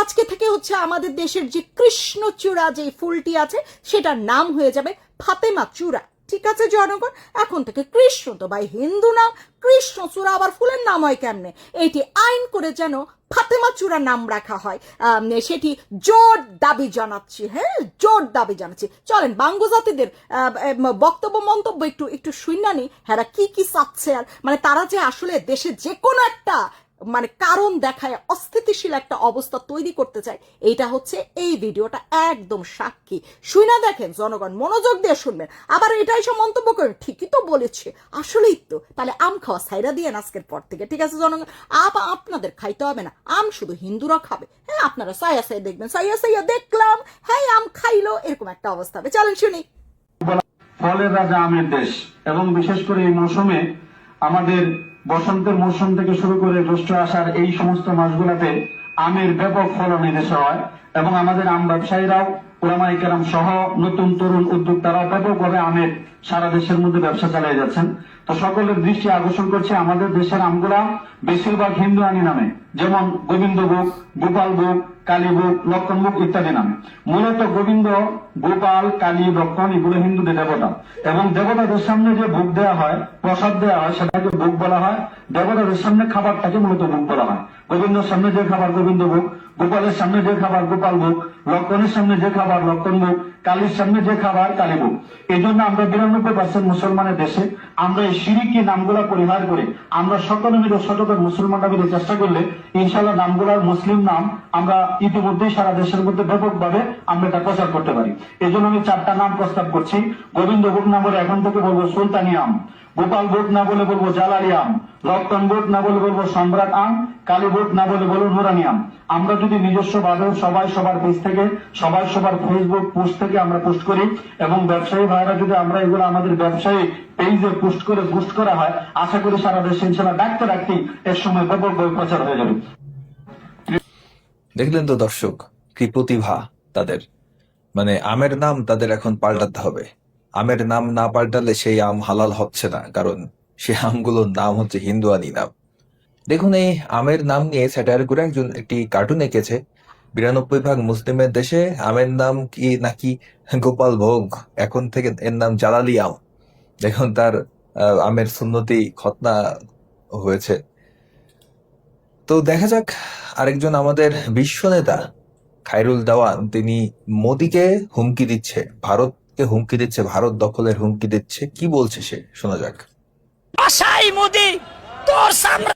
আজকে থেকে হচ্ছে আমাদের দেশের যে কৃষ্ণচূড়া যে ফুলটি আছে সেটার নাম হয়ে যাবে ফাতেমা চূড়া। ঠিক আছে জনগণ, এখন থেকে কৃষ্ণ তো ভাই হিন্দু নাম, কৃষ্ণচূড়া আবার ফুলের নাম হয় কেমনে? এইটি আইন করে যেন ফাতেমা চূড়া নাম রাখা হয়, সেটি জোর দাবি জানাচ্ছি। হ্যাঁ, জোর দাবি জানাচ্ছি। চলেন বাঙ্গু জাতিদের বক্তব্য মন্তব্য একটু একটু শুনানি, হ্যাঁ কি কি চাচ্ছে, আর মানে তারা যে আসলে দেশে যে কোনো একটা মানে কারণ দেখায় অস্থিতিশীল একটা অবস্থা তৈরি করতে চায়, এইটা হচ্ছে এই ভিডিওটা একদম সাক্ষী। শুনা দেখেন জনগণ, মনোযোগ দিয়ে শুনবেন, আবার এটাই সব মন্তব্য করেন ঠিকই তো বলেছে, আসলেই তো। তাহলে আম খাওয়া সাইরা দিয়ে আজকের পর থেকে, ঠিক আছে জনগণ? আপনাদের খাইতে হবে না, আম শুধু হিন্দুরা খাবে। হ্যাঁ, আপনারা সাইয়া সাইয়া দেখবেন, সাইয়া সাইয়া দেখলাম, হ্যাঁ আম খাইলো, এরকম একটা অবস্থা হবে। চলেন শুনি। ফলের রাজা আমের দেশ, এবং বিশেষ করে এই মৌসুমে আমাদের বসন্তের মৌসুম থেকে শুরু করে জ্যৈষ্ঠ আষাঢ় এই সমস্ত মাসগুলোতে আমের ব্যাপক ফলন এই দেশে হয়, এবং আমাদের আম ব্যবসায়ীরাও ওলামায়ে কেরাম সহ নতুন তরুণ উদ্যোক্তারাও ব্যাপকভাবে আমের সারা দেশের মধ্যে ব্যবসা চালিয়ে যাচ্ছেন। তো সকলের দৃষ্টি আকর্ষণ করছে আমাদের দেশের আমগুলা বেশিরভাগ হিন্দু আনি নামে, যেমন গোবিন্দভোগ, গোপালভোগ, কালীভোগ, লক্ষণভোগ ইত্যাদি নামে। মূলত গোবিন্দ, গোপাল, কালী, লক্ষণ এগুলো হিন্দুদের দেবতা, এবং দেবতাদের সামনে যে ভোগ দেওয়া হয়, প্রসাদ দেওয়া হয়, সেটাকে ভোগ বলা হয়। দেবতাদের সামনে খাবারটাকে মূলত ভোগ বলা হয়। গোবিন্দের সামনে যে খাবার গোবিন্দ ভোগ, গোপালের সামনে যে খাবার গোপাল ভোগ, লক্ষণের সামনে যে খাবার লক্ষণ ভোগ, কালীর সামনে যে খাবার কালী ভোগ। এই জন্য আমরা 92% মুসলমানের দেশে আমরা এই শিরকি নামগুলা পরিহার করে আমরা সকলে মিলে সচেতন মুসলমানরা মিলে চেষ্টা করলে ইনশাআল্লাহ নামগুলার মুসলিম নাম আমরা ইতিমধ্যেই সারা দেশের মধ্যে ব্যাপকভাবে আমরা এটা প্রচার করতে পারি। এই জন্য আমি 4টা নাম প্রস্তাব করছি। গোবিন্দ ভোগ না বলে এখন থেকে বলবো সুলতানি আম, গোপাল ভোগ না বলে বলবো জালালি আম, লক্ষণ ভোগ না বলে বলবো সম্রাট আম, কালী ভোগ না বলে বলবো নুরানি আম। আমরা যদি নিজস্ব ভাবে সবাই সবার পেজ থেকে, সবাই সবার ফেসবুক পোস্ট থেকে আমরা পোস্ট করি, এবং ব্যবসায়ী ভাইরা যদি আমরা এগুলো আমাদের ব্যবসায়ী পেজে পোস্ট করে বুস্ট করা হয়, আশা করি সারা দেশে ইনশাআল্লাহ ডাকতে ডাকতেই এর সময় ব্যাপকভাবে প্রচার হয়ে যাবে। দেখলেন তো দর্শক, কি প্রতিভা তাদের। মানে আমের নাম তাদের এখন পাল্টাতে হবে। আমের নাম না পাল্টালে সেই আম হালাল হচ্ছে না, কারণ সেই আমগুলোর নাম হচ্ছে হিন্দুয়ানি নাম। দেখুন, এই আমের নাম নিয়ে স্যাটায়ার করে একজন একটি কার্টুন এঁকেছে। 92% মুসলিমের দেশে আমের নাম কি নাকি গোপাল ভোগ, এখন থেকে এর নাম জালালি আম। দেখুন তার আমের সুন্নতি খতনা হয়েছে। তো দেখা যাক, আরেকজন আমাদের বিশ্ব নেতা খায়রুল দেওয়ান, তিনি মোদিকে হুমকি দিচ্ছে, ভারতকে হুমকি দিচ্ছে, ভারত দখলের হুমকি দিচ্ছে। কি বলছে সে, শোনা যাক। আশাই মোদি তোর সামনে